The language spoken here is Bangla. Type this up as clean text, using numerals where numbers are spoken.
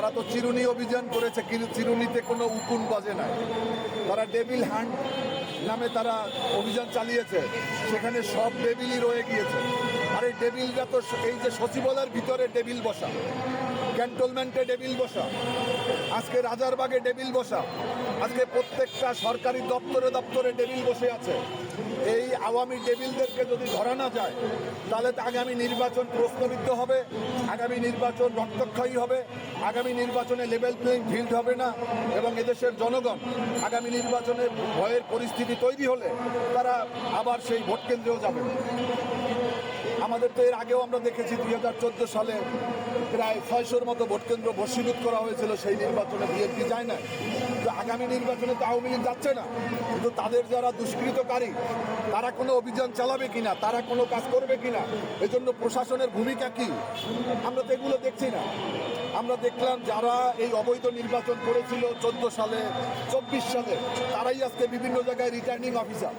তারা তো চিরুনি অভিযান করেছে, কিন্তু চিরুনিতে কোনো উকুন বাজে নাই। তারা ডেভিল হ্যান্ড নামে তারা অভিযান চালিয়েছে, সেখানে সব ডেভিলই রয়ে গিয়েছে। আর এই ডেভিলরা তো এই যে সচিবালয়ের ভিতরে ডেভিল বসা, ক্যান্টনমেন্টে ডেভিল বসা, আজকে রাজারবাগে ডেভিল বসা, আজকে প্রত্যেকটা সরকারি দপ্তরে দপ্তরে ডেভিল বসে আছে। এই আওয়ামী ডেভিলদেরকে যদি ধরা না যায়, তাহলে তো আগামী নির্বাচন প্রশ্নবিদ্ধ হবে, আগামী নির্বাচন রক্তক্ষয়ী হবে, আগামী নির্বাচনে লেভেল প্লেইং ফিল্ড হবে না, এবং এদেশের জনগণ আগামী নির্বাচনে ভয়ের পরিস্থিতি তৈরি হলে তারা আবার সেই ভোট কেন্দ্রেও যাবে। আমাদের তো এর আগেও আমরা দেখেছি 2014 সালে প্রায় 600-র মতো ভোটকেন্দ্র বর্ষীভূত করা হয়েছিল, সেই নির্বাচনে বিএনপি যায় না। তো আগামী নির্বাচনে তো আওয়ামী লীগ যাচ্ছে না, কিন্তু তাদের যারা দুষ্কৃতকারী তারা কোনো অভিযান চালাবে কিনা, তারা কোনো কাজ করবে কিনা, এজন্য প্রশাসনের ভূমিকা কি, আমরা তো এগুলো দেখছি না। আমরা দেখলাম যারা এই অবৈধ নির্বাচন করেছিল 14 সালে 24 সালে, তারাই আজকে বিভিন্ন জায়গায় রিটার্নিং অফিসার।